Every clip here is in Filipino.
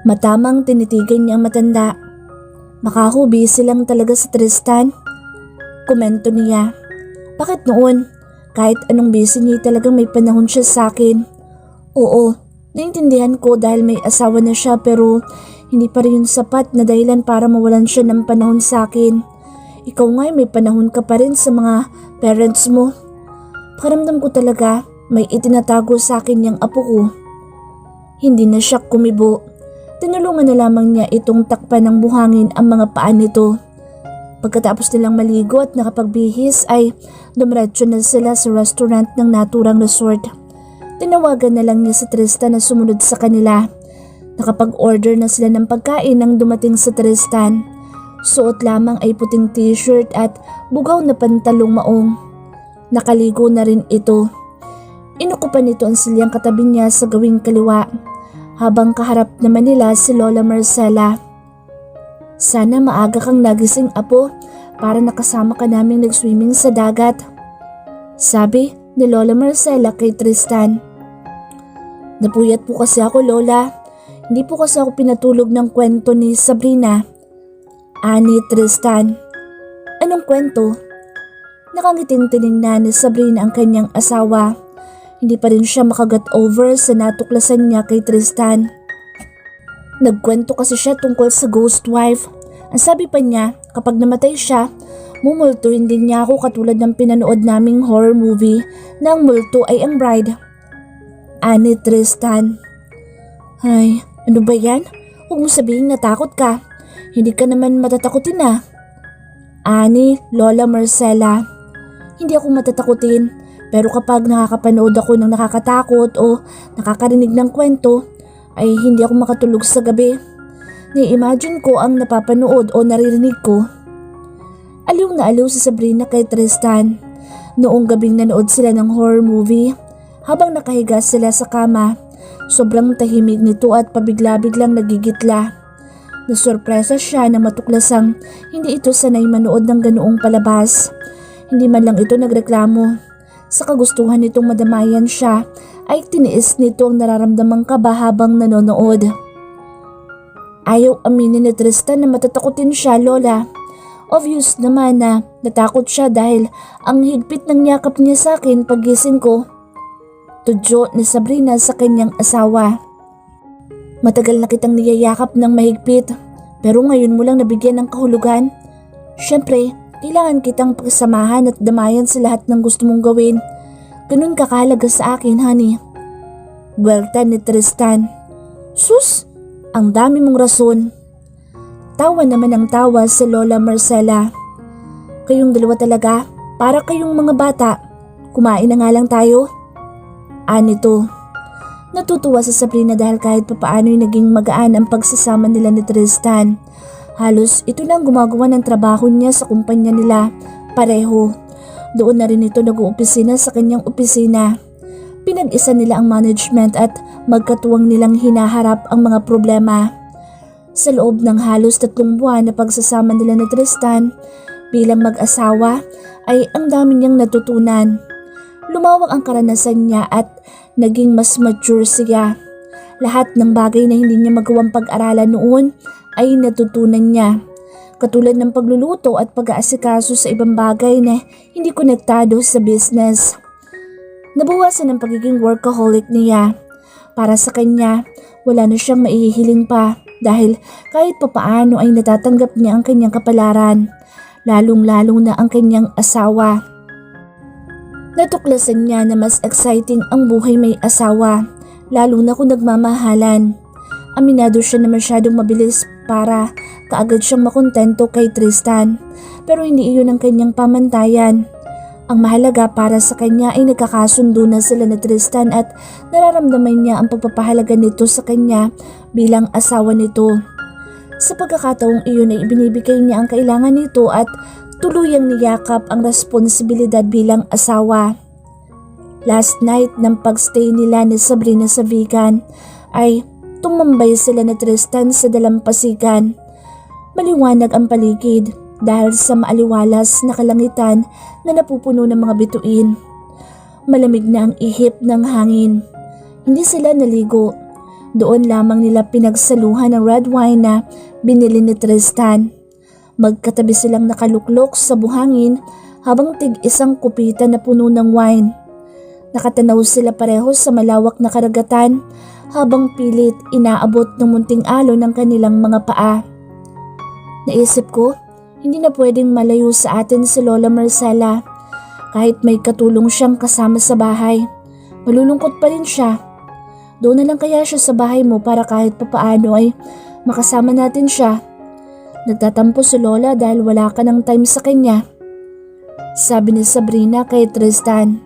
Matamang tinitigan niya ang matanda. Baka busy lang talaga si Tristan. Komento niya. Bakit noon? Kahit anong busy niya talagang may panahon siya sa akin. Oo, naintindihan ko dahil may asawa na siya pero hindi pa rin yun sapat na dahilan para mawalan siya ng panahon sa akin. Ikaw nga may panahon ka pa rin sa mga parents mo. Pakiramdam ko talaga may itinatago sa akin yung apo ko. Hindi na siya kumibo. Tinulungan na lamang niya itong takpan ng buhangin ang mga paa nito. Pagkatapos nilang maligo at nakapagbihis ay dumiretso na sila sa restaurant ng naturang resort. Tinawagan na lang niya si Tristan na sumunod sa kanila. Nakapag-order na sila ng pagkain nang dumating si Tristan. Suot lamang ay puting t-shirt at bugaw na pantalong maong. Nakaligo na rin ito. Inukupan nito ang silyang katabi niya sa gawing kaliwa. Habang kaharap naman nila si Lola Marcela. Sana maaga kang nagising apo para nakasama ka naming nag-swimming sa dagat. Sabi ni Lola Marcela kay Tristan. Napuyat po kasi ako Lola. Hindi po kasi ako pinatulog ng kwento ni Sabrina. Ani Tristan. Anong kwento? Nakangiting tiningnan ni Sabrina ang kanyang asawa. Hindi pa rin siya makagat over sa natuklasan niya kay Tristan. Nagkwento kasi siya tungkol sa ghost wife. Ang sabi pa niya, kapag namatay siya, mumultuhin din niya ako katulad ng pinanood naming horror movie na ang multo ay ang bride. Ani Tristan. Ay, ano ba yan? Huwag mo sabihin natakot ka. Hindi ka naman matatakutin ah. Ani Lola Marcela. Hindi ako matatakutin, pero kapag nakakapanood ako ng nakakatakot o nakakarinig ng kwento, ay hindi ako makatulog sa gabi. Ni-imagine ko ang napapanood o naririnig ko. Aliw na aliw si Sabrina kay Tristan. Noong gabing nanood sila ng horror movie, habang nakahiga sila sa kama, sobrang tahimik nito at pabigla-biglang nagigitla. Nasurpresa siya na matuklasang hindi ito sanay manood ng ganoong palabas. Hindi man lang ito nagreklamo. Sa kagustuhan nitong madamayan siya, ay tiniis nito ang nararamdamang kaba habang nanonood. Ayaw aminin ni Tristan na matatakutin siya, Lola. Obvious naman na natakot siya dahil ang higpit ng yakap niya sa akin paggising ko. Tudyo ni Sabrina sa kanyang asawa. Matagal na kitang niyayakap ng mahigpit, pero ngayon mo lang nabigyan ng kahulugan. Siyempre, kailangan kitang pagsamahan at damayan sa lahat ng gusto mong gawin. Ganun kakahalaga sa akin, honey. Buwelta ni Tristan. Sus, ang dami mong rason. Tawa naman ang tawa si Lola Marcela. Kayong dalawa talaga, para kayong mga bata. Kumain na nga lang tayo. Anito. Natutuwa si Sabrina dahil kahit papaano'y naging magaan ang pagsasama nila ni Tristan. Halos ito lang gumagawa ng trabaho niya sa kumpanya nila, pareho. Doon na rin ito nag-uopisina sa kanyang opisina. Pinag-isa nila ang management at magkatuwang nilang hinaharap ang mga problema. Sa loob ng halos 3 buwan na pagsasama nila ni Tristan, bilang mag-asawa ay ang dami niyang natutunan. Lumawak ang karanasan niya at naging mas mature siya. Lahat ng bagay na hindi niya magawang pag-aralan noon ay natutunan niya. Katulad ng pagluluto at pag-aasikaso sa ibang bagay na hindi konektado sa business. Nabawasan ang pagiging workaholic niya. Para sa kanya, wala na siyang maihihiling pa dahil kahit papaano ay natatanggap niya ang kanyang kapalaran, lalong-lalo na ang kanyang asawa. Natuklasan niya na mas exciting ang buhay may asawa, lalo na kung nagmamahalan. Aminado siya na masyadong mabilis para kaagad siyang makontento kay Tristan, pero hindi iyon ang kanyang pamantayan. Ang mahalaga para sa kanya ay nagkakasundo na sila ni Tristan at nararamdaman niya ang pagpapahalaga nito sa kanya bilang asawa nito. Sa pagkakataong iyon ay ibinibigay niya ang kailangan nito at tuluyang niyakap ang responsibilidad bilang asawa. Last night ng pagstay nila ni Sabrina sa Vigan ay tumambay sila ni Tristan sa dalampasigan. Maliwanag ang paligid dahil sa maaliwalas na kalangitan na napupuno ng mga bituin. Malamig na ang ihip ng hangin. Hindi sila naligo. Doon lamang nila pinagsaluhan ng red wine na binili ni Tristan. Magkatabi silang nakaluklok sa buhangin habang tig-isang kupita na puno ng wine. Nakatanaw sila pareho sa malawak na karagatan habang pilit inaabot ng munting alon ng kanilang mga paa. Naisip ko, hindi na pwedeng malayo sa atin si Lola Marcela. Kahit may katulong siyang kasama sa bahay, malulungkot pa rin siya. Doon na lang kaya siya sa bahay mo para kahit papaano ay makasama natin siya. Nagtatampo si Lola dahil wala ka ng time sa kanya, sabi ni Sabrina kay Tristan.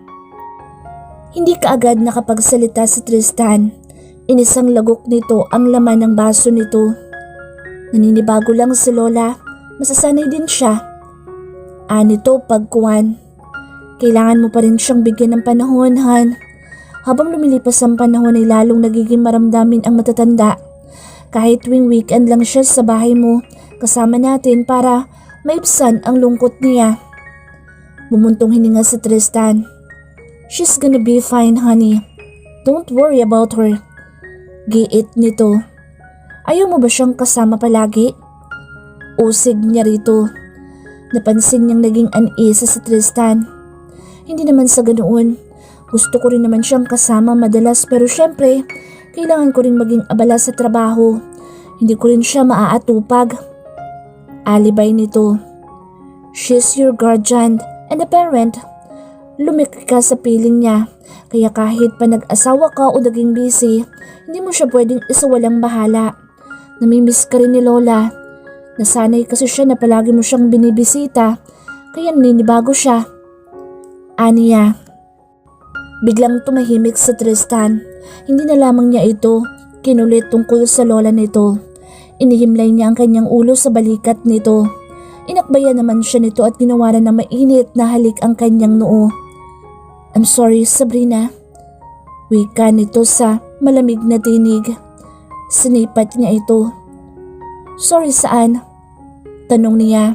Hindi kaagad nakapagsalita si Tristan. Inisang lagok nito ang laman ng baso nito. Naninibago lang si Lola, masasanay din siya. Nito pagkuwan. Kailangan mo pa rin siyang bigyan ng panahon, Han. Habang lumilipas ang panahon ay lalong nagiging maramdamin ang matatanda. Kahit tuwing weekend lang siya sa bahay mo, kasama natin para maibsan ang lungkot niya. Bumuntong hininga si Tristan. She's gonna be fine, honey. Don't worry about her. Giit nito. Ayaw mo ba siyang kasama palagi? Usig niya rito. Napansin niyang naging uneasy si Tristan. Hindi naman sa ganoon. Gusto ko rin naman siyang kasama madalas pero syempre, kailangan ko rin maging abala sa trabaho. Hindi ko rin siya maaatupag. Alibay nito. She's your guardian and a parent. Lumiki ka sa piling niya. Kaya kahit pa nag-asawa ka o naging busy, hindi mo siya pwedeng isawalang bahala. Namimiss ka rin ni Lola. Nasanay kasi siya na palagi mo siyang binibisita, kaya naninibago siya. Aniya. Biglang tumahimik si Tristan. Hindi na lamang niya ito kinulit tungkol sa lola nito. Inihimlay niya ang kanyang ulo sa balikat nito. Inakbayan naman siya nito at ginawaran ng mainit na halik ang kanyang noo. I'm sorry, Sabrina. Wika nito sa malamig na tinig. Sinipat niya ito. Sorry saan? Tanong niya.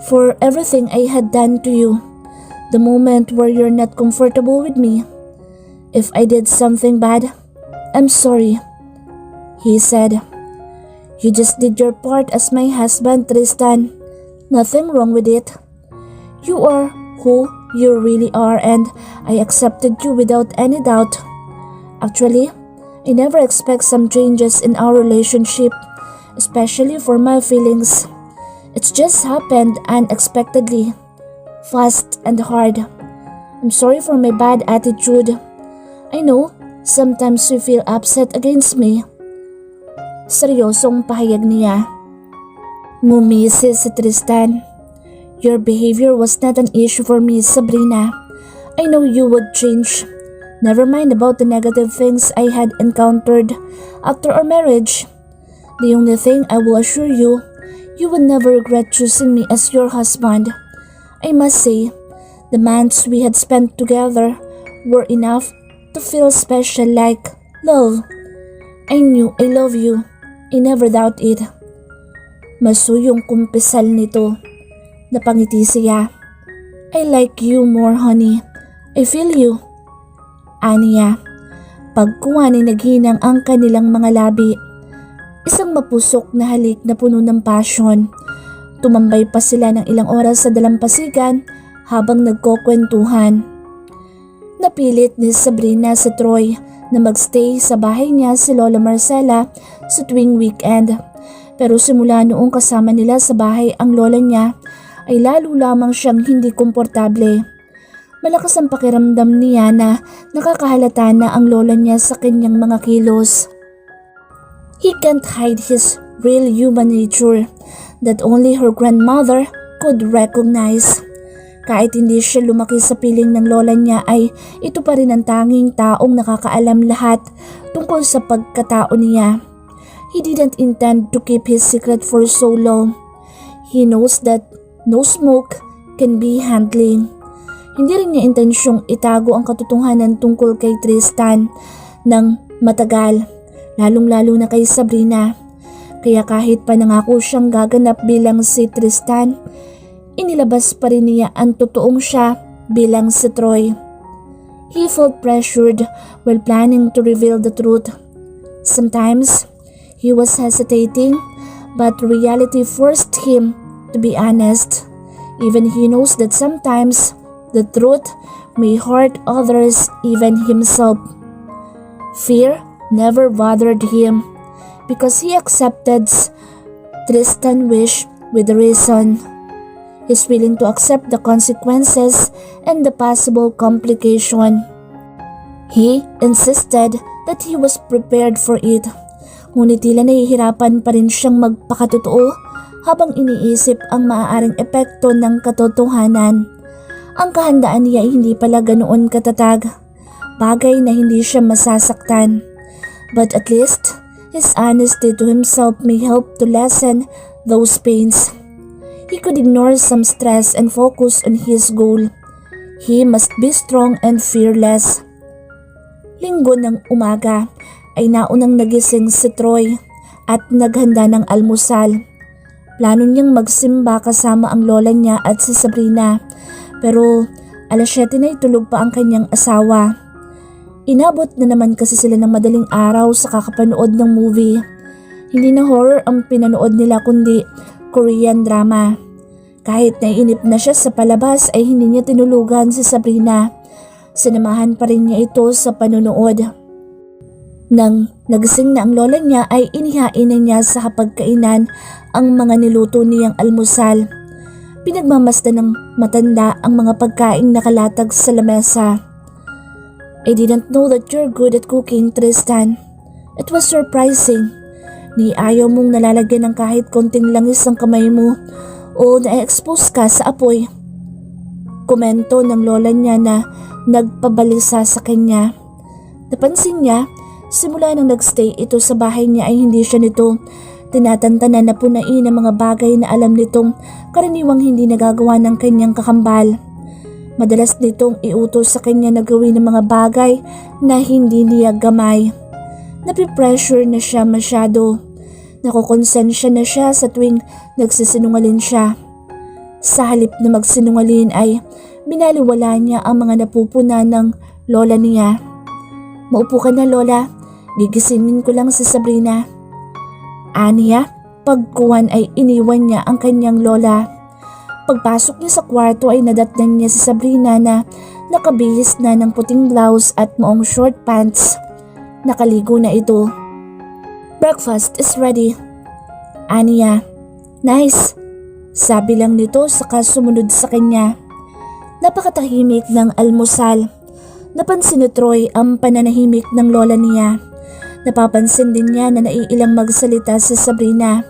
For everything I had done to you. The moment where you're not comfortable with me. If I did something bad, I'm sorry. He said. You just did your part as my husband, Tristan. Nothing wrong with it. You are who you really are and I accepted you without any doubt. Actually, I never expect some changes in our relationship, especially for my feelings. It's just happened unexpectedly, fast and hard. I'm sorry for my bad attitude. I know, sometimes you feel upset against me. Seryosong pahayag niya. Ngumisi si Tristan. Your behavior was not an issue for me, Sabrina. I know you would change. Never mind about the negative things I had encountered after our marriage. The only thing I will assure you, you would never regret choosing me as your husband. I must say, the months we had spent together were enough to feel special like love. I knew I love you. I never doubt it. Masuyong kumpisal nito. Napangiti siya. I like you more, honey. I feel you. Aniya. Pagkuha ni naghinang ang kanilang mga labi. Isang mapusok na halik na puno ng passion. Tumambay pa sila ng ilang oras sa dalampasigan habang nagkukwentuhan. Napilit ni Sabrina si Troy na magstay sa bahay niya si Lola Marcela sa tuwing weekend. Pero simula noong kasama nila sa bahay ang lola niya ay lalo lamang siyang hindi komportable. Malakas ang pakiramdam niya na nakakahalata na ang lola niya sa kanyang mga kilos. He can't hide his real human nature that only her grandmother could recognize. Kahit hindi siya lumaki sa piling ng lola niya ay ito pa rin ang tanging taong nakakaalam lahat tungkol sa pagkatao niya. He didn't intend to keep his secret for so long. He knows that no smoke can be handling. Hindi rin niya intensyong itago ang katotohanan tungkol kay Tristan ng matagal, lalong-lalo na kay Sabrina. Kaya kahit pa nangako siyang gaganap bilang si Tristan, inilabas pa rin niya ang totoong siya bilang si Troy. He felt pressured while planning to reveal the truth. Sometimes, he was hesitating, but reality forced him to be honest. Even he knows that sometimes the truth may hurt others, even himself. Fear never bothered him because he accepted Tristan's wish with reason. He's willing to accept the consequences and the possible complication. He insisted that he was prepared for it, ngunit tila nahihirapan pa rin siyang magpakatotoo habang iniisip ang maaaring epekto ng katotohanan. Ang kahandaan niya ay hindi pala ganoon katatag, bagay na hindi siya masasaktan. But at least, his honesty to himself may help to lessen those pains. He could ignore some stress and focus on his goal. He must be strong and fearless. Linggo ng umaga ay naunang nagising si Troy at naghanda ng almusal. Plano niyang magsimba kasama ang lola niya at si Sabrina, pero 7:00 na itulog pa ang kanyang asawa. Inabot na naman kasi sila ng madaling araw sa kakapanood ng movie. Hindi na horror ang pinanood nila kundi Korean drama. Kahit naiinip na siya sa palabas ay hindi niya tinulugan si Sabrina. Sinamahan pa rin niya ito sa panonood. Nang nagising na ang lola niya ay inihain na niya sa hapagkainan ang mga niluto niyang almusal. Pinagmamasdan ng matanda ang mga pagkaing nakalatag sa lamesa. I didn't know that you're good at cooking, Tristan. It was surprising. Ni ayaw mong nalalagyan ng kahit konting langis ang kamay mo o na-expose ka sa apoy. Komento ng lola niya na nagpabalisa sa kanya. Napansin niya, simula nang nagstay ito sa bahay niya ay hindi siya nito tinatantanan na punain ang mga bagay na alam nitong karaniwang hindi nagagawa ng kanyang kakambal. Madalas nitong iutos sa kanya na gawin ng mga bagay na hindi niya gamay. Napipressure na siya masyado. Nakokonsensya na siya sa tuwing nagsisinungaling siya. Sa halip na magsinungaling ay binaliwala niya ang mga napupuna ng lola niya. Maupo ka na, lola. Gigisingin ko lang si Sabrina. Aniya, pagkuhan ay iniwan niya ang kanyang lola. Pagpasok niya sa kwarto ay nadatnan niya si Sabrina na nakabihis na ng puting blouse at maong short pants. Nakaligo na ito. Breakfast is ready. Aniya, nice. Sabi lang nito saka sumunod sa kanya. Napakatahimik ng almusal. Napansin ni Troy ang pananahimik ng lola niya. Napapansin din niya na naiilang magsalita si Sabrina.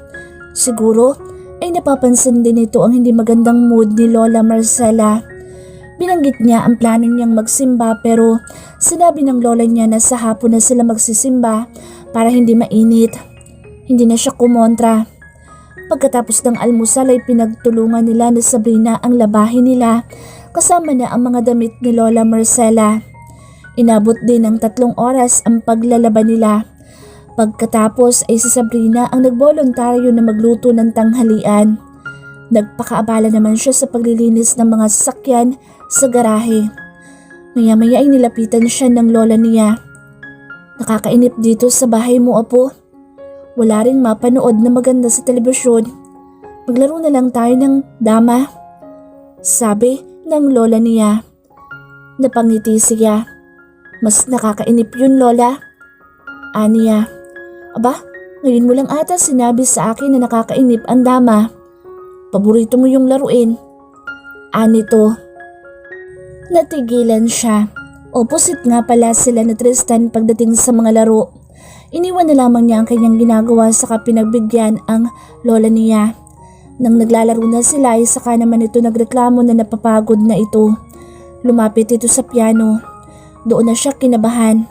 Siguro ay napapansin din ito ang hindi magandang mood ni Lola Marcela. Binanggit niya ang plano niyang magsimba pero sinabi ng lola niya na sa hapon na sila magsisimba para hindi mainit. Hindi na siya kumontra. Pagkatapos ng almusal ay pinagtulungan nila ni Sabrina ang labahin nila kasama na ang mga damit ni Lola Marcela. Inabot din ng 3 oras ang paglalaba nila. Pagkatapos ay si Sabrina ang nagboluntaryo na magluto ng tanghalian. Nagpakaabala naman siya sa paglilinis ng mga sasakyan sa garahe. Maya-maya ay nilapitan siya ng lola niya. Nakakainip dito sa bahay mo, apo. Wala rin mapanood na maganda sa telebisyon. Maglaro na lang tayo ng dama. Sabi ng lola niya. Napangiti siya. Mas nakakainip yun, lola. Aniya. Aba, ngayon mo lang ata sinabi sa akin na nakakainip ang dama. Paborito mo yung laruin. Anito. Natigilan siya. Opposite nga pala sila ni Tristan pagdating sa mga laro. Iniwan na lamang niya ang kanyang ginagawa saka pinagbigyan ang lola niya. Nang naglalaro na sila ay saka naman ito nagreklamo na napapagod na ito. Lumapit ito sa piano. Doon na siya kinabahan.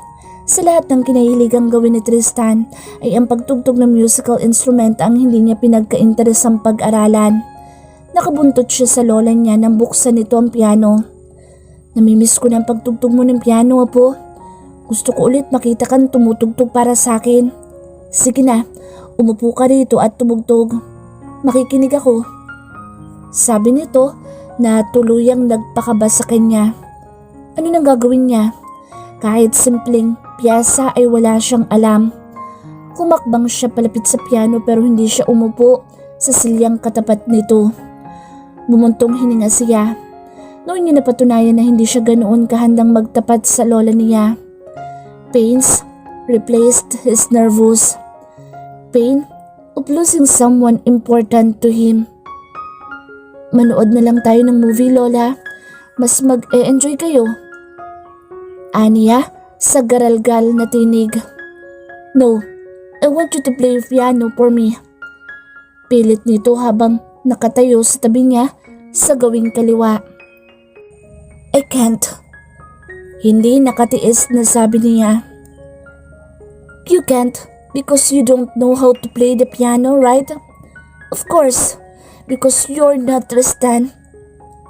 Sa lahat ng kinahiligang gawin ni Tristan ay ang pagtugtog ng musical instrument ang hindi niya pinagka-interesang pag-aralan. Nakabuntot siya sa lola niya nang buksan nito ang piano. Namimiss ko ng pagtugtog mo ng piano, apo. Gusto ko ulit makita kang tumutugtog para sa akin. Sige na, umupo ka rito at tumugtog. Makikinig ako. Sabi nito na tuluyang nagpakaba sa kanya. Ano nang gagawin niya? Kahit simpleng piyasa ay wala siyang alam. Humakbang siya palapit sa piano pero hindi siya umupo sa silyang katapat nito. Bumuntong hininga siya. Noon niya napatunayan na hindi siya ganoon kahandang magtapat sa lola niya. Pains replaced his nervous. Pain of losing someone important to him. Manood na lang tayo ng movie, Lola. Mas mag-e-enjoy kayo. Aniya sa garalgal na tinig. No, I want you to play piano for me. Pilit nito habang nakatayo sa tabi niya sa gawing kaliwa. I can't. Hindi nakatiis na sabi niya. You can't because you don't know how to play the piano, right? Of course, because you're not Tristan.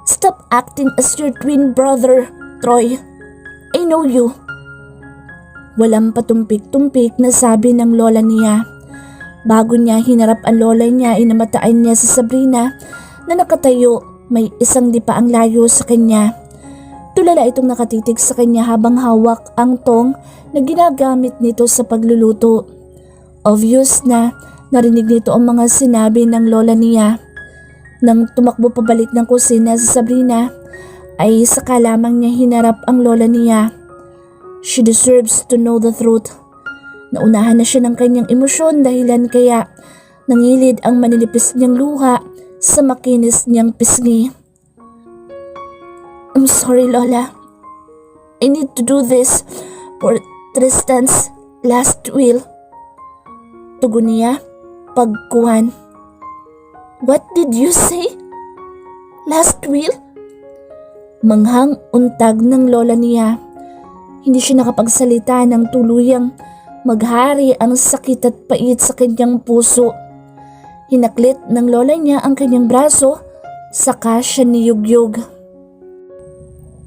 Stop acting as your twin brother, Troy. I know you. Walang patumpik-tumpik na sabi ng lola niya. Bago niya hinarap ang lola niya, inamataan niya si Sabrina na nakatayo may isang dipaang layo sa kanya. Tulala itong nakatitig sa kanya habang hawak ang tong na ginagamit nito sa pagluluto. Obvious na narinig nito ang mga sinabi ng lola niya. Nang tumakbo pabalik ng kusina si Sabrina, ay saka lamang niya hinarap ang lola niya. She deserves to know the truth. Naunahan na siya ng kanyang emosyon dahilan kaya nangilid ang maninipis niyang luha sa makinis niyang pisngi. I'm sorry, Lola. I need to do this for Tristan's last will. Tugon niya, pagkuhan. What did you say? Last will? Manghang untag ng lola niya. Hindi siya nakapagsalita ng tuluyang maghari ang sakit at pait sa kanyang puso. Hinaklit ng lola niya ang kanyang braso, saka siya niyugyug.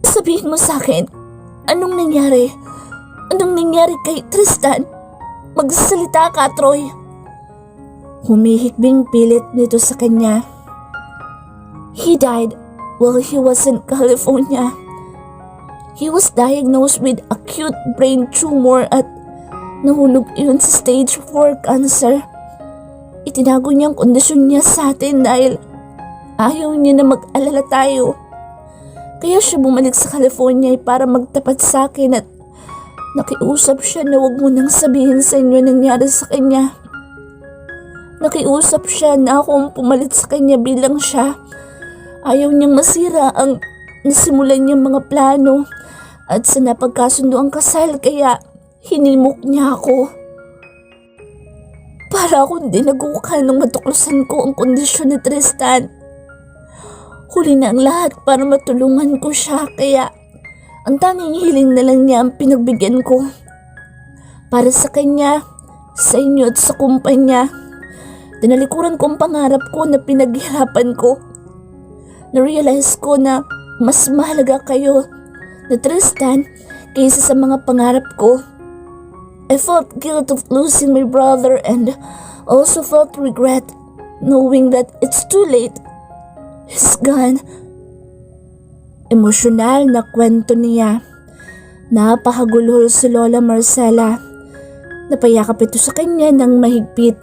Sabihin mo sa akin, anong nangyari? Anong nangyari kay Tristan? Magsalita ka, Troy. Humihikbing pilit nito sa kanya. He died while he was in California. He was diagnosed with acute brain tumor at nahulog iyon sa stage 4 cancer. Itinago niya ang kondisyon niya sa atin dahil ayaw niya na mag-alala tayo. Kaya siya bumalik sa California para magtapat sa akin at nakiusap siya na huwag mo nang sabihin sa inyo nangyari sa kanya. Nakiusap siya na akong pumalit sa kanya bilang siya. Ayaw niyang masira ang nasimulan niyang mga plano at sa napagkasundo ang kasal kaya hinimok niya ako. Para akong dinagukan nung matuklosan ko ang kondisyon ni Tristan. Huli na ang lahat para matulungan ko siya kaya ang tanging hiling na lang niya ang pinagbigyan ko. Para sa kanya, sa inyo at sa kumpanya. Tinalikuran ko ang pangarap ko na pinaghirapan ko. Na-realize ko na mas mahalaga kayo na Tristan kaysa sa mga pangarap ko. I felt guilt of losing my brother and also felt regret knowing that it's too late. He's gone. Emosyonal na kwento niya. Napahagulhol si Lola Marcela. Napayakap ito sa kanya ng mahigpit.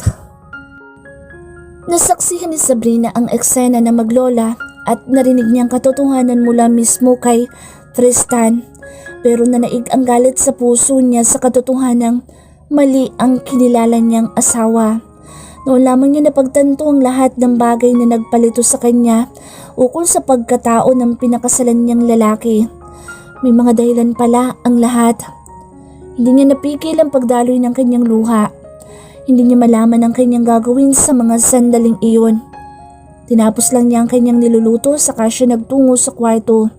Nasaksihan ni Sabrina ang eksena ng maglola at narinig niyang katotohanan mula mismo kay Tristan. Pero nanaig ang galit sa puso niya sa katotohanang mali ang kinilala niyang asawa. Noon lamang niya napagtanto ang lahat ng bagay na nagpalito sa kanya ukol sa pagkatao ng pinakasalan niyang lalaki. May mga dahilan pala ang lahat. Hindi niya napigil ang pagdaloy ng kanyang luha. Hindi niya malaman ang kanyang gagawin sa mga sandaling iyon. Tinapos lang niya ang kanyang niluluto saka siya nagtungo sa kwarto.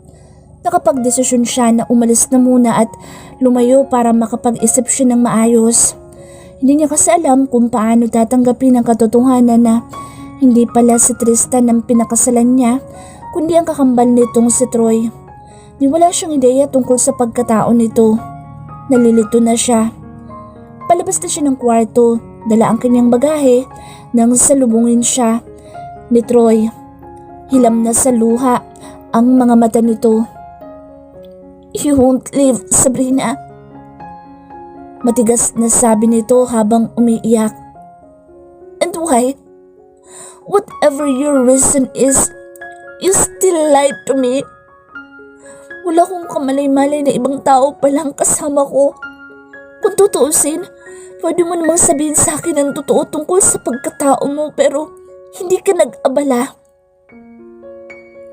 Nakapagdesisyon siya na umalis na muna at lumayo para makapag-isip siya ng maayos. Hindi niya kasi alam kung paano tatanggapin ang katotohanan na hindi pala si Tristan ang pinakasalan niya, kundi ang kakambal nitong si Troy. Di wala siyang ideya tungkol sa pagkatao nito. Nalilito na siya. Palabas na siya ng kwarto, dala ang kanyang bagahe nang salubungin siya ni Troy. Hilam na sa luha ang mga mata nito. You won't leave, Sabrina. Matigas na sabi nito habang umiiyak. And why? Whatever your reason is, you still lied to me. Wala kong kamalay-malay na ibang tao palang kasama ko. Kung tutuusin, pwede mo namang sabihin sa akin ang totoo tungkol sa pagkatao mo pero hindi ka nag-abala.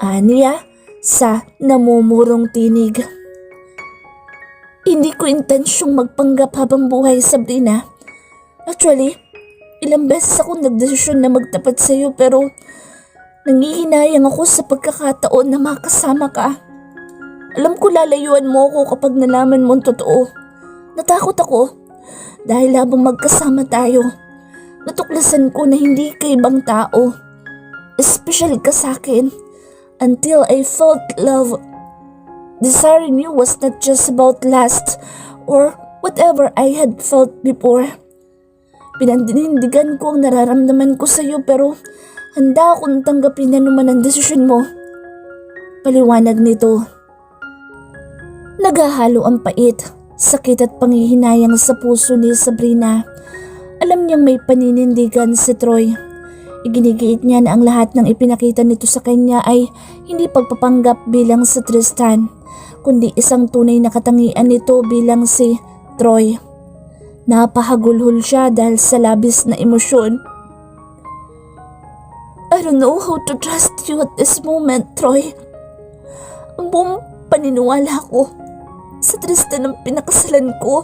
Aniya sa namumurong tinig. Hindi ko intensyong magpanggap habang buhay, Sabrina. Actually, ilang beses ako nagdesisyon na magtapat sa iyo pero nangihinayang ako sa pagkakataon na makasama ka. Alam ko lalayuan mo ako kapag nalaman mo ang totoo. Natakot ako dahil habang magkasama tayo, natuklasan ko na hindi ka ibang tao. Special ka sa akin until I felt love. Desiring you was not just about lust or whatever I had felt before. Pinaninindigan ko ang nararamdaman ko sa iyo pero handa akong tanggapin na naman ang desisyon mo. Paliwanag nito. Naghahalo ang pait, sakit at panghihinayang sa puso ni Sabrina. Alam niyang may paninindigan si Troy. Iginigiit niya na ang lahat ng ipinakita nito sa kanya ay hindi pagpapanggap bilang si Tristan, kundi isang tunay na katangian nito bilang si Troy. Napahagulhol siya dahil sa labis na emosyon. I don't know how to trust you at this moment, Troy. Ang buong paniniwala ko sa Tristan ang pinakasalan ko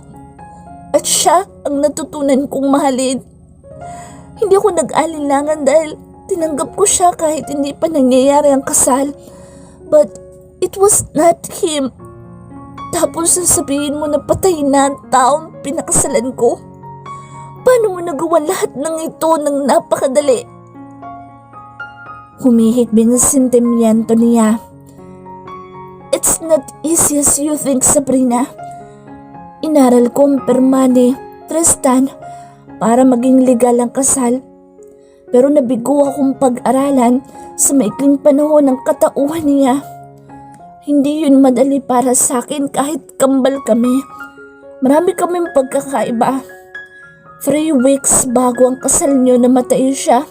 at siya ang natutunan kong mahalin. Hindi ako nag-alinlangan dahil tinanggap ko siya kahit hindi pa nangyayari ang kasal. But it was not him. Tapos sasabihin mo na patay na ang taong pinakasalan ko. Paano mo nagawa lahat ng ito ng napakadali? Humihikbing ang sentimiento niya. It's not easy as you think, Sabrina. Inaral ko ang pirma ni Tristan para maging legal ang kasal. Pero nabigo akong pag-aralan sa maikling panahon ng katauhan niya. Hindi yun madali para sa akin kahit kambal kami. Marami kaming pagkakaiba. 3 weeks bago ang kasal niyo namatay siya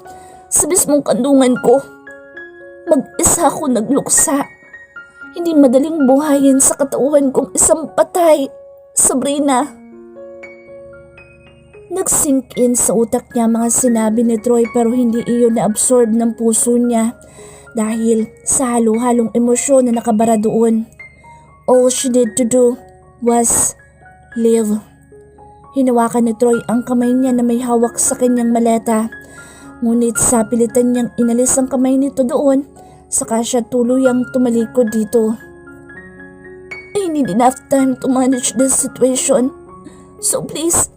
sa mismong kandungan ko. Mag-isa ako nagluksa. Hindi madaling buhayin sa katauhan kong isang patay, Sabrina. Nag-sink in sa utak niya mga sinabi ni Troy pero hindi iyon na-absorb ng puso niya dahil sa halo-halong emosyon na nakabara doon. All she needed to do was live. Hinawakan ni Troy ang kamay niya na may hawak sa kanyang maleta. Ngunit sa pilitan niyang inalis ang kamay nito doon, saka siya tuluyang tumalikod dito. I need enough time to manage this situation. So please,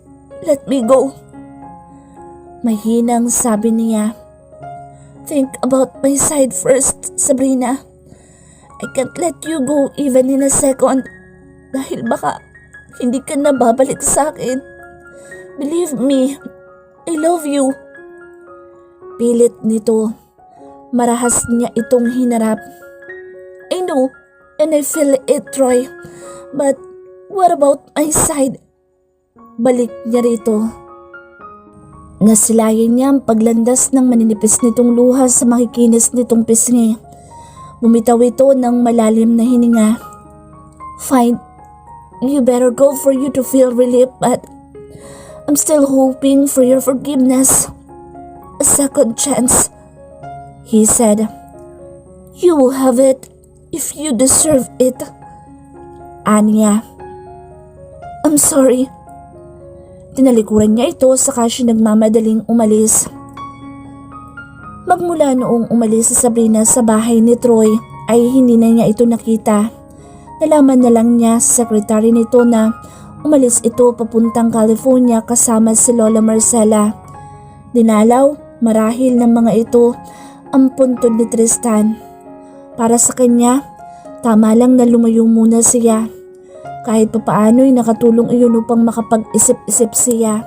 let me go. Mahinang sabi niya. Think about my side first, Sabrina. I can't let you go even in a second dahil baka hindi ka na babalik sa akin. Believe me, I love you. Pilit nito. Marahas niya itong hinarap. I know and I feel it, Troy. But what about my side? Balik niya rito. Nasilayan niya ang paglandas ng maninipis nitong luha sa makikinis nitong pisngi. Bumitaw ito ng malalim na hininga. Fine, you better go for you to feel relief but I'm still hoping for your forgiveness. A second chance, he said. You will have it if you deserve it. Anya. I'm sorry. Tinalikuran niya ito saka siya nagmamadaling umalis. Magmula noong umalis si Sabrina sa bahay ni Troy ay hindi na niya ito nakita. Nalaman na lang niya sa sekretary nito na umalis ito papuntang California kasama si Lola Marcela. Dinalaw marahil ng mga ito ang puntod ni Tristan. Para sa kanya, tama lang na lumayo muna siya. Kahit papaano'y nakatulong iyon upang makapag-isip-isip siya.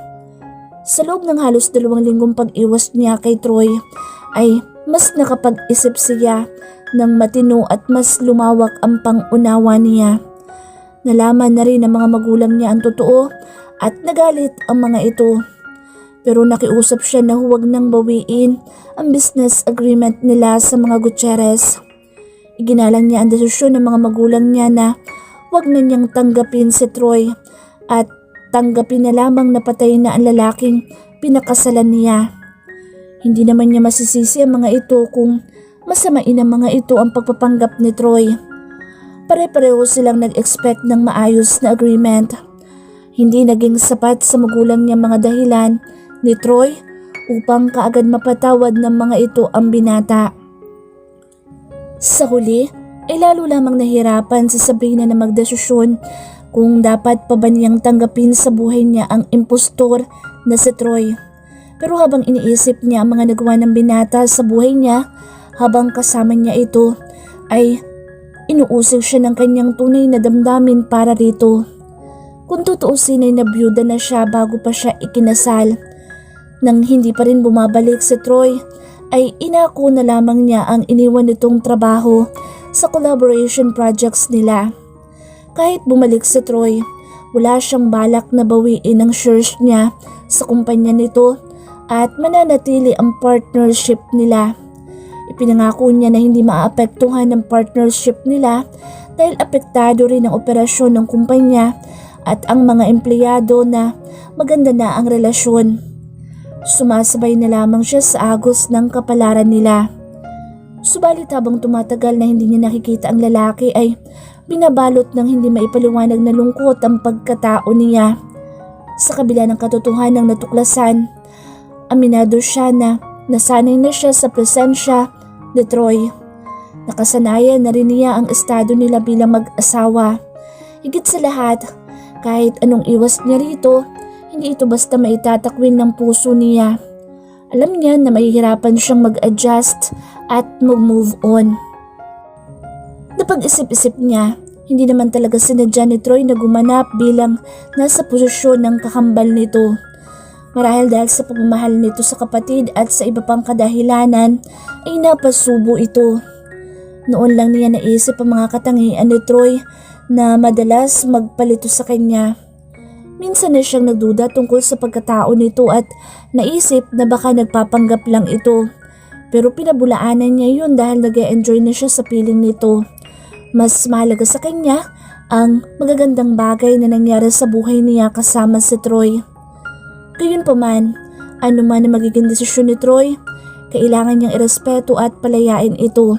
Sa loob ng halos 2 linggong pag-iwas niya kay Troy ay mas nakapag-isip siya ng matino at mas lumawak ang pang-unawa niya. Nalaman na rin ng mga magulang niya ang totoo at nagalit ang mga ito. Pero nakiusap siya na huwag nang bawiin ang business agreement nila sa mga Gutierrez. Iginalang niya ang desisyon ng mga magulang niya na huwag na niyang tanggapin si Troy at tanggapin na lamang na patay na ang lalaking pinakasalan niya. Hindi naman niya masisisi ang mga ito kung masamain ang mga ito ang pagpapanggap ni Troy. Pare-pareho silang nag-expect ng maayos na agreement. Hindi naging sapat sa magulang niya mga dahilan ni Troy upang kaagad mapatawad ng mga ito ang binata. Sa huli ay lalo lamang nahirapan si Sabrina na magdesisyon kung dapat pa ba niyang tanggapin sa buhay niya ang impostor na si Troy. Pero habang iniisip niya ang mga nagawa ng binata sa buhay niya habang kasama niya ito, ay inuusig siya ng kanyang tunay na damdamin para rito. Kung tutuusin ay nabiyuda na siya bago pa siya ikinasal. Nang hindi pa rin bumabalik si Troy, ay inako na lamang niya ang iniwan nitong trabaho sa collaboration projects nila. Kahit bumalik si Troy, wala siyang balak na bawiin ang shares niya sa kumpanya nito at mananatili ang partnership nila. Ipinangako niya na hindi maapektuhan ng partnership nila dahil apektado rin ang operasyon ng kumpanya at ang mga empleyado na maganda na ang relasyon. Sumasabay na lamang siya sa agos ng kapalaran nila. Subalit habang tumatagal na hindi niya nakikita ang lalaki ay binabalot ng hindi maipaliwanag na lungkot ang pagkatao niya. Sa kabila ng katotohanang natuklasan, aminado siya na nasanay na siya sa presensya ni Troy. Nakasanayan na rin niya ang estado nila bilang mag-asawa. Higit sa lahat, kahit anong iwas niya rito, hindi ito basta maitatakwin ng puso niya. Alam niya na mahihirapan siyang mag-adjust at mag-move on. Napag-isip-isip niya, hindi naman talaga sinadya ni Troy na gumanap bilang nasa posisyon ng kakambal nito. Marahil dahil sa pagmamahal nito sa kapatid at sa iba pang kadahilanan ay napasubo ito. Noon lang niya naisip ang mga katangian ni Troy na madalas magpalito sa kanya. Minsan na siyang nagduda tungkol sa pagkatao nito at naisip na baka nagpapanggap lang ito. Pero pinabulaanan niya yun dahil nag-e-enjoy na siya sa piling nito. Mas mahalaga sa kanya ang magagandang bagay na nangyari sa buhay niya kasama si Troy. Gayunpaman, ano man ang magiging desisyon ni Troy, kailangan niyang irespeto at palayain ito.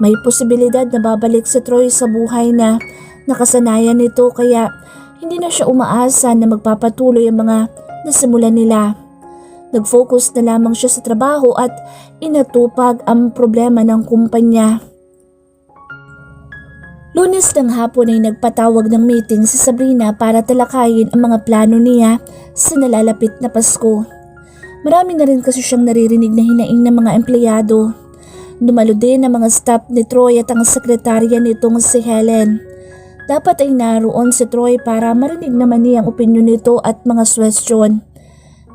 May posibilidad na babalik si Troy sa buhay na nakasanayan nito kaya hindi na siya umaasa na magpapatuloy ang mga nasimulan nila. Nag-focus na lamang siya sa trabaho at inatupag ang problema ng kumpanya. Lunes ng hapon ay nagpatawag ng meeting si Sabrina para talakayin ang mga plano niya sa nalalapit na Pasko. Marami na rin kasi siyang naririnig na hinaing ng mga empleyado. Dumalo din ang mga staff ni Troy at ang sekretarya nitong si Helen. Dapat ay naroon si Troy para marinig naman niya ang opinyon nito at mga suwestyon.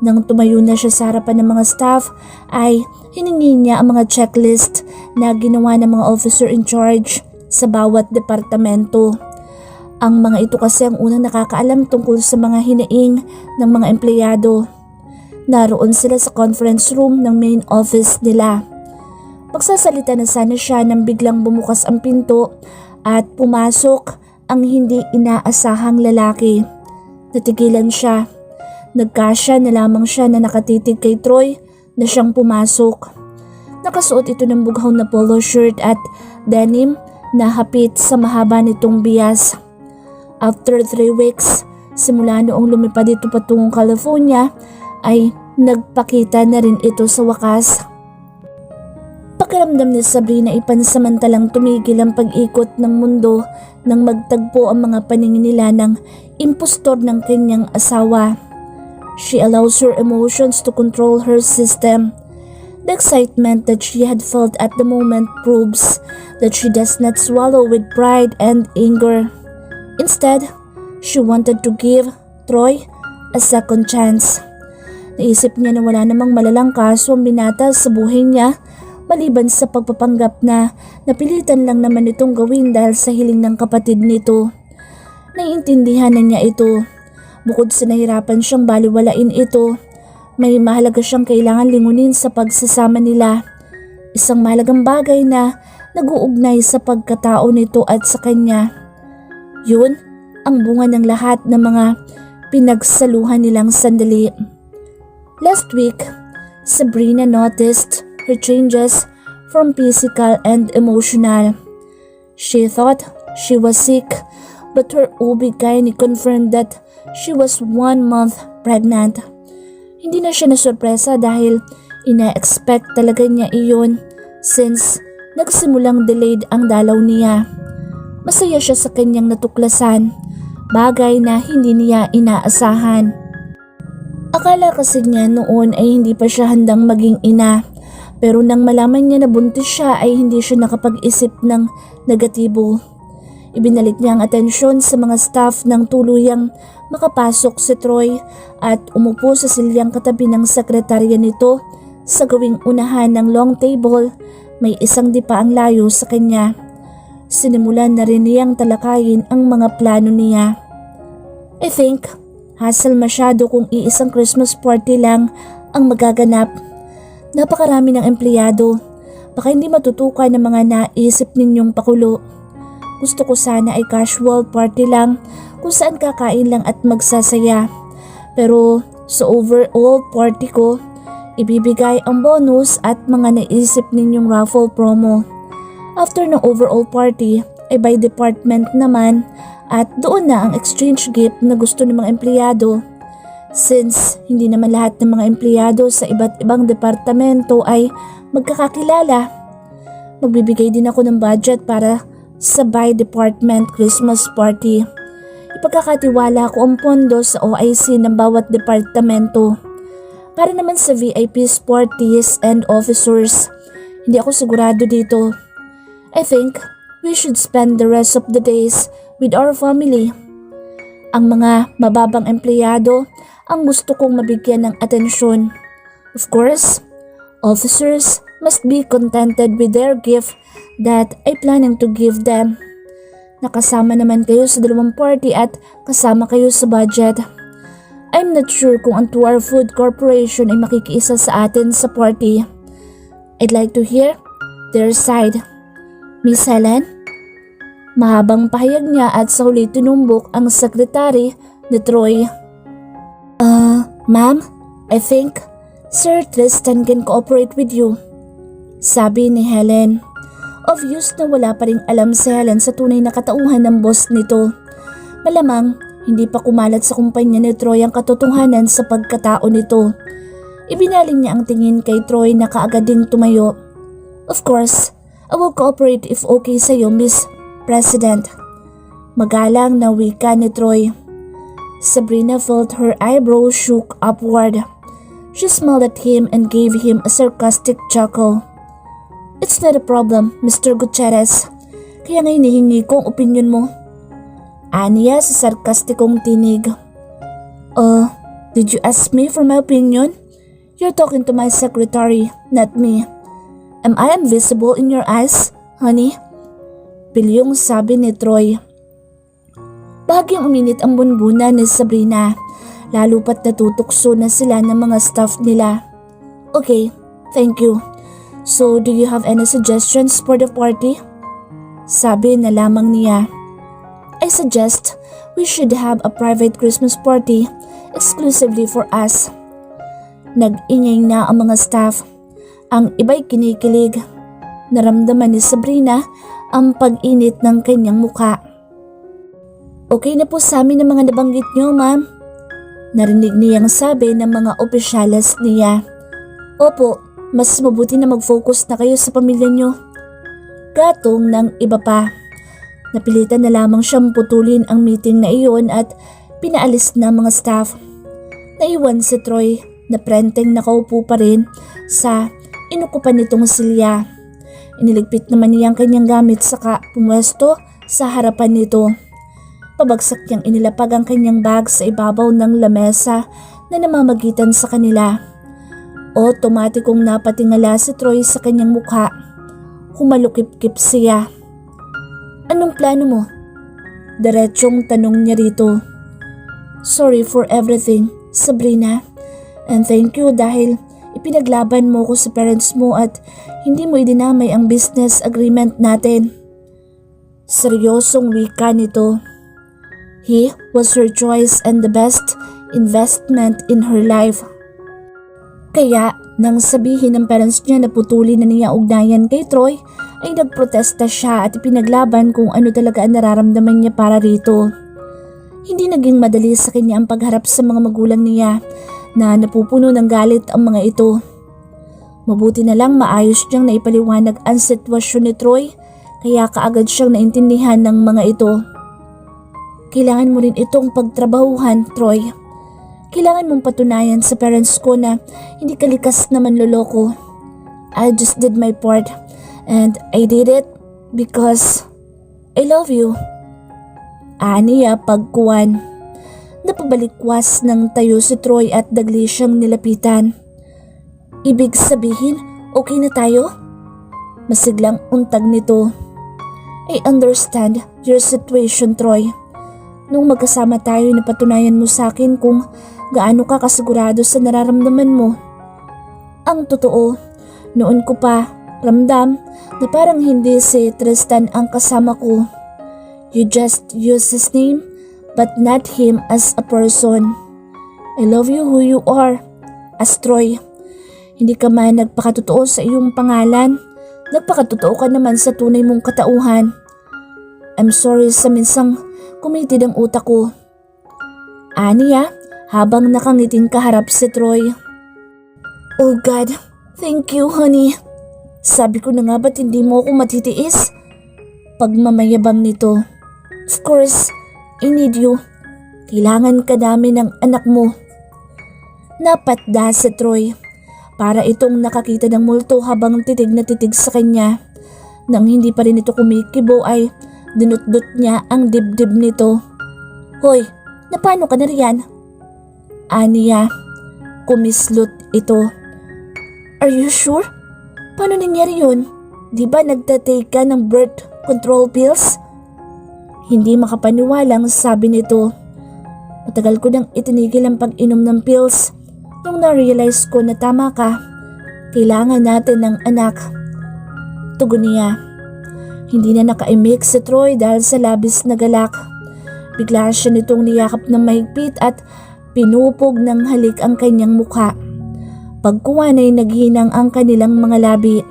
Nang tumayo na siya sa harapan ng mga staff ay hiningi niya ang mga checklist na ginawa ng mga officer in charge sa bawat departamento. Ang mga ito kasi ang unang nakakaalam tungkol sa mga hinaing ng mga empleyado. Naroon sila sa conference room ng main office nila. Magsasalita na sana siya nang biglang bumukas ang pinto at pumasok ang hindi inaasahang lalaki. Natigilan siya. Nagkasya na lamang siya na nakatitig kay Troy na siyang pumasok. Nakasuot ito ng bughaw na polo shirt at denim na hapit sa mahaba nitong bias. After 3 weeks, simula noong lumipad ito patungong California, ay nagpakita na rin ito sa wakas. Pakiramdam ni Sabrina ay pansamantalang tumigil ang pag-ikot ng mundo nang magtagpo ang mga paningin nila ng impostor ng kanyang asawa. She allows her emotions to control her system. The excitement that she had felt at the moment proves that she does not swallow with pride and anger. Instead, she wanted to give Troy a second chance. Naisip niya na wala namang malalang kaso ang binata sa buhay niya maliban sa pagpapanggap na napilitan lang naman itong gawin dahil sa hiling ng kapatid nito. Naiintindihan na niya ito. Bukod sa nahirapan siyang baliwalain ito, may mahalaga siyang kailangan lingunin sa pagsasama nila. Isang mahalagang bagay na nag-uugnay sa pagkatao nito at sa kanya. Yun ang bunga ng lahat ng mga pinagsaluhan nilang sandali. Last week, Sabrina noticed her changes from physical and emotional. She thought she was sick, but her OB-GYN confirmed that she was 1 month pregnant. Hindi na siya nasurpresa dahil ina-expect talaga niya iyon since nagsimulang delayed ang dalaw niya. Masaya siya sa kanyang natuklasan, bagay na hindi niya inaasahan. Akala kasi niya noon ay hindi pa siya handang maging ina, pero nang malaman niya na buntis siya ay hindi siya nakapag-isip ng negatibo. Ibinalik niya ang atensyon sa mga staff nang tuluyang makapasok si Troy at umupo sa silyang katabi ng sekretarya nito sa gawing unahan ng long table. May isang dipa ang layo sa kanya. Sinimulan na rin niyang talakayin ang mga plano niya. I think, hassle masyado kung iisang Christmas party lang ang magaganap. Napakarami ng empleyado. Baka hindi matutukan ng mga naisip ninyong pakulo. Gusto ko sana ay casual party lang kung saan kakain lang at magsasaya. Pero sa overall party ko, ibibigay ang bonus at mga naisip ninyong raffle promo. After ng overall party ay by department naman at doon na ang exchange gift na gusto ng mga empleyado. Since hindi naman lahat ng mga empleyado sa iba't ibang departamento ay magkakakilala, magbibigay din ako ng budget para sa by department Christmas party. Ipagkakatiwala ko ang pondo sa OIC ng bawat departamento. Para naman sa VIPs, parties, and officers, hindi ako sigurado dito. I think we should spend the rest of the days with our family. Ang mga mababang empleyado ang gusto kong mabigyan ng atensyon. Of course, officers must be contented with their gift that I planning to give them. Nakasama naman kayo sa dalawang party at kasama kayo sa budget. I'm not sure kung ang 2 Hour Food Corporation ay makikiisa sa atin sa party. I'd like to hear their side. Miss Helen? Mahabang pahayag niya at sa huli tinumbok ang sekretary ni Troy. Ma'am, I think Sir Tristan can cooperate with you, sabi ni Helen. Obvious na wala pa ring alam si Helen sa tunay na katauhan ng boss nito. Malamang hindi pa kumalat sa kumpanya ni Troy ang katotohanan sa pagkatao nito. Ibinaling niya ang tingin kay Troy na kaagad ding tumayo. Of course, I will cooperate if okay sa'yo, Miss President. Magalang na wika ni Troy. Sabrina felt her eyebrows shook upward. She smiled at him and gave him a sarcastic chuckle. It's not a problem, Mr. Gutierrez. Kaya nga hinihingi ko ang opinion mo. Aniya sa sarkastikong tinig. Did you ask me for my opinion? You're talking to my secretary, not me. Am I invisible in your eyes, honey? Pilyong sabi ni Troy. Bahagyang uminit ang bunbuna ni Sabrina. Lalo pat natutukso na sila ng mga staff nila. Okay, thank you. So, do you have any suggestions for the party? Sabi na lamang niya. I suggest we should have a private Christmas party exclusively for us. Nag-ingay na ang mga staff. Ang iba'y kinikilig. Naramdaman ni Sabrina ang pag-init ng kanyang muka. Okay na po sa amin ang mga nabanggit niyo, ma'am. Narinig niyang sabi ng mga opisyales niya. Opo, mas mabuti na mag-focus na kayo sa pamilya niyo. Gatong ng iba pa. Napilitan na lamang siyang putulin ang meeting na iyon at pinaalis na mga staff. Naiwan si Troy na prenteng nakaupo pa rin sa inukupan nitong silya. Iniligpit naman niya ang kanyang gamit saka pumwesto sa harapan nito. Pabagsak niyang inilapag ang kanyang bag sa ibabaw ng lamesa na namamagitan sa kanila. Otomatikong napatingala si Troy sa kanyang mukha. Humalukip-kip siya. Anong plano mo? Diretsyong tanong niya rito. Sorry for everything, Sabrina. And thank you dahil ipinaglaban mo ko sa parents mo at hindi mo idinamay ang business agreement natin. Seryosong wika nito. He was her choice and the best investment in her life. Kaya nang sabihin ng parents niya na putulin na niya ugnayan kay Troy, ay nagprotesta siya at ipinaglaban kung ano talaga ang nararamdaman niya para rito. Hindi naging madali sa kanya ang pagharap sa mga magulang niya na napupuno ng galit ang mga ito. Mabuti na lang maayos niyang naipaliwanag ang sitwasyon ni Troy kaya kaagad siyang naintindihan ng mga ito. Kailangan mo rin itong pagtrabahuhan, Troy. Kailangan mong patunayan sa parents ko na hindi ka likas na manloloko. I just did my part and I did it because I love you. Aniya pagkuwan. Napabalikwas ng tayo si Troy at dagli siyang nilapitan. Ibig sabihin, okay na tayo? Masiglang untag nito. I understand your situation, Troy. Nung magkasama tayo, napatunayan mo sa akin kung gaano ka kasigurado sa nararamdaman mo. Ang totoo, noon ko pa ramdam na parang hindi si Tristan ang kasama ko. You just use his name but not him as a person. I love you who you are, as Troy. Hindi ka man nagpakatotoo sa iyong pangalan, nagpakatotoo ka naman sa tunay mong katauhan. I'm sorry sa minsang kumitid ang utak ko. Aniya, habang nakangiting kaharap si Troy. Oh God, thank you honey. Sabi ko na nga ba't hindi mo ako matitiis? Pagmamayabang nito. Of course, I need you. Kailangan ka namin ng anak mo. Napatda si Troy. Para itong nakakita ng multo habang titig na titig sa kanya. Nang hindi pa rin ito kumikibo ay dinutdut niya ang dibdib nito. Hoy, napano ka na riyan? Aniya, kumislot ito. Are you sure? Paano nangyari yun? Di ba nagtatake ka ng birth control pills? Hindi makapaniwalang sabi nito. Matagal ko nang itinigil ang pag-inom ng pills. Nung na-realize ko na tama ka, kailangan natin ng anak. Tugon niya. Hindi na nakaimik si Troy dahil sa labis na galak. Bigla siya nitong niyakap ng mahigpit at pinupog ng halik ang kanyang mukha. Pagkuwan ay naghinang ang kanilang mga labi.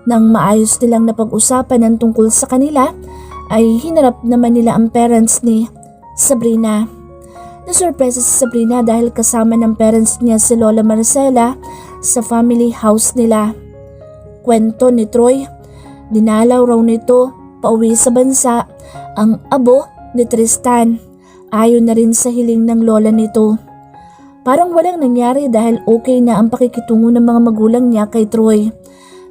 Nang maayos nilang napag-usapan ng tungkol sa kanila, ay hinarap naman nila ang parents ni Sabrina. Nasurpresa si Sabrina dahil kasama ng parents niya si Lola Marcela sa family house nila. Kwento ni Troy, dinalaw raw nito pauwi sa bansa ang abo ni Tristan. Ayon na rin sa hiling ng lola nito. Parang walang nangyari dahil okay na ang pakikitungo ng mga magulang niya kay Troy.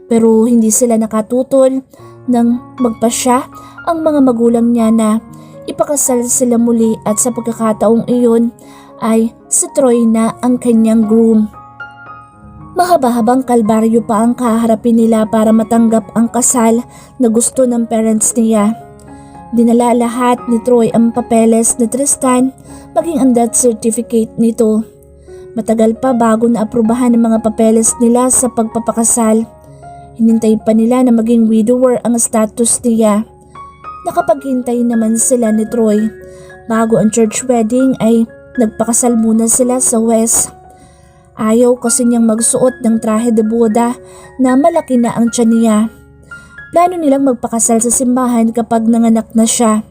Pero hindi sila nakatutol nang magpasya ang mga magulang niya na ipakasal sila muli at sa pagkakataong iyon ay si Troy na ang kanyang groom. Mahaba-habang kalbaryo pa ang kaharapin nila para matanggap ang kasal na gusto ng parents niya. Dinala lahat ni Troy ang papeles ni Tristan maging ang death certificate nito. Matagal pa bago naaprubahan ng mga papeles nila sa pagpapakasal. Hinintay pa nila na maging widower ang status niya. Nakapaghintay naman sila ni Troy. Bago ang church wedding ay nagpakasal muna sila sa West. Ayaw kasi niyang magsuot ng trahe de boda na malaki na ang tiyan niya. Plano nilang magpakasal sa simbahan kapag nanganak na siya.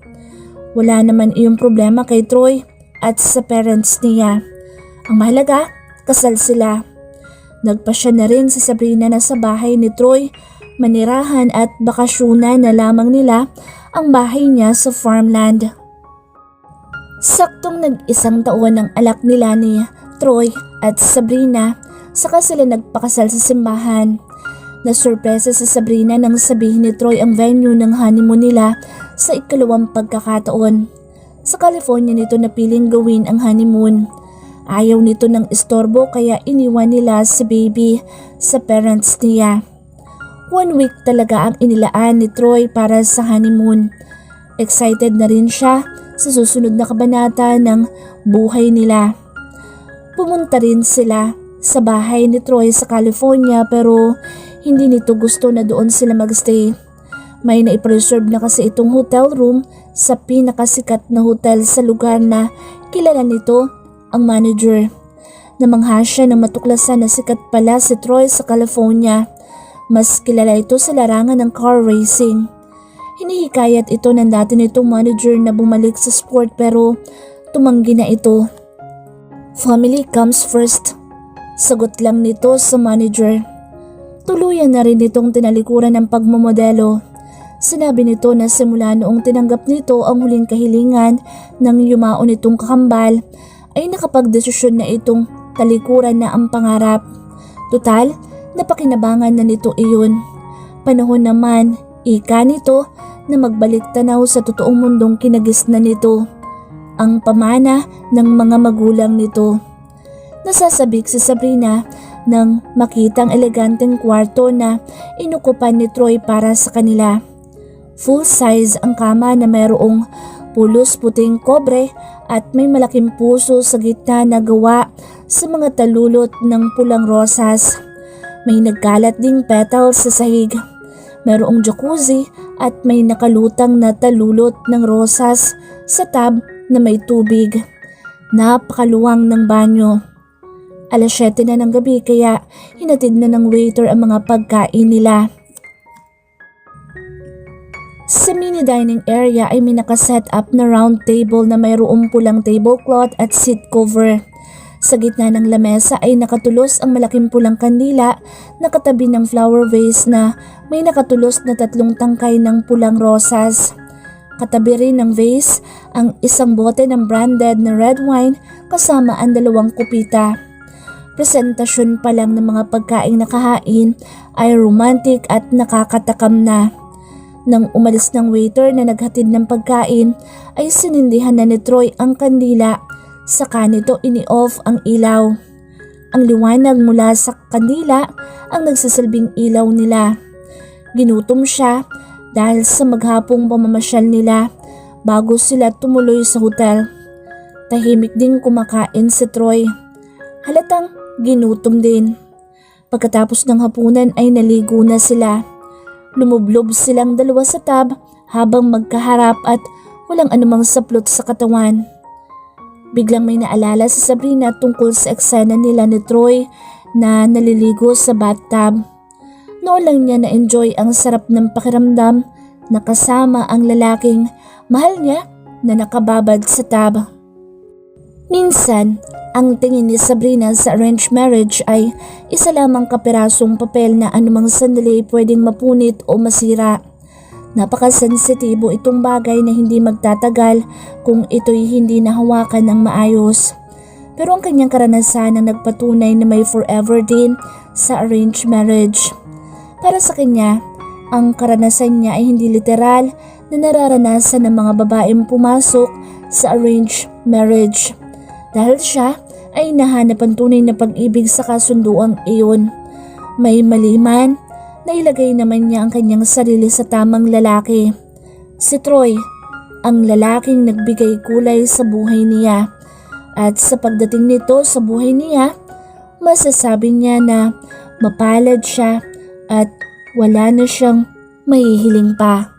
Wala naman iyong problema kay Troy at sa parents niya. Ang mahalaga, kasal sila. Nagpasya na rin si Sabrina na sa bahay ni Troy, manirahan at bakasyunan na lamang nila ang bahay niya sa farmland. Saktong nag-isang taon ang alak nila ni Troy at Sabrina, saka sila nagpakasal sa simbahan. Nasurpresa sa Sabrina nang sabihin ni Troy ang venue ng honeymoon nila sa ikalawang pagkakataon. Sa California nito napiling gawin ang honeymoon. Ayaw nito ng istorbo kaya iniwan nila si baby sa parents niya. 1 week talaga ang inilaan ni Troy para sa honeymoon. Excited na rin siya sa susunod na kabanata ng buhay nila. Pumunta rin sila sa bahay ni Troy sa California pero hindi nito gusto na doon sila magstay. May naipreserve na kasi itong hotel room sa pinakasikat na hotel sa lugar na kilala nito ang manager. Namangha siya nang matuklasan na sikat pala si Troy sa California. Mas kilala ito sa larangan ng car racing. Hinihikayat ito ng dati nitong manager na bumalik sa sport pero tumanggi na ito. Family comes first. Sagot lang nito sa manager. Tuluyan na rin itong tinalikuran ng pagmamodelo. Sinabi nito na simula noong tinanggap nito ang huling kahilingan ng yumao nitong kakambal ay nakapagdesisyon na itong talikuran na ang pangarap. Tutal, napakinabangan na nito iyon. Panahon naman, ika nito na magbalik tanaw sa totoong mundong kinagis na nito. Ang pamana ng mga magulang nito. Nasasabik si Sabrina nang makitang eleganteng kwarto na inukupan ni Troy para sa kanila. Full size ang kama na mayroong pulos puting kobre at may malaking puso sa gitna na gawa sa mga talulot ng pulang rosas. May nagkalat ding petals sa sahig. Mayroong jacuzzi at may nakalutang na talulot ng rosas sa tub na may tubig. Napakaluwang ng banyo. 7:00 na ng gabi kaya hinatid na ng waiter ang mga pagkain nila. Sa mini dining area ay may nakaset up na round table na mayroong pulang tablecloth at seat cover. Sa gitna ng lamesa ay nakatulos ang malaking pulang kandila na katabi ng flower vase na may nakatulos na 3 tangkay ng pulang rosas. Katabi rin ng vase ang isang bote ng branded na red wine kasama ang 2 kupita. Presentasyon pa lang ng mga pagkaing nakahain ay romantic at nakakatakam na. Nang umalis ng waiter na naghatid ng pagkain ay sinindihan na ni Troy ang kandila, saka nito ini-off ang ilaw. Ang liwanag mula sa kandila ang nagsasilbing ilaw nila. Ginutom siya dahil sa maghapong pamamasyal nila bago sila tumuloy sa hotel. Tahimik ding kumakain si Troy. Halatang ginutom din. Pagkatapos ng hapunan ay naligo na sila. Lumublob silang 2 sa tub habang magkaharap at walang anumang saplot sa katawan. Biglang may naalala si Sabrina tungkol sa eksena nila ni Troy na naliligo sa bathtub. Noon lang niya na-enjoy ang sarap ng pakiramdam na kasama ang lalaking mahal niya na nakababad sa tub. Minsan, ang tingin ni Sabrina sa arranged marriage ay isa lamang kapirasong papel na anumang sandali pwedeng mapunit o masira. Napakasensitibo itong bagay na hindi magtatagal kung ito'y hindi nahawakan ng maayos. Pero ang kanyang karanasan ang nagpatunay na may forever din sa arranged marriage. Para sa kanya, ang karanasan niya ay hindi literal na nararanasan ng mga babaeng pumasok sa arranged marriage. Dahil siya ay nahanap ang tunay na pag-ibig sa kasunduang iyon. May mali man, nailagay naman niya ang kanyang sarili sa tamang lalaki. Si Troy, ang lalaking nagbigay kulay sa buhay niya. At sa pagdating nito sa buhay niya, masasabi niya na mapalad siya at wala na siyang mahihiling pa.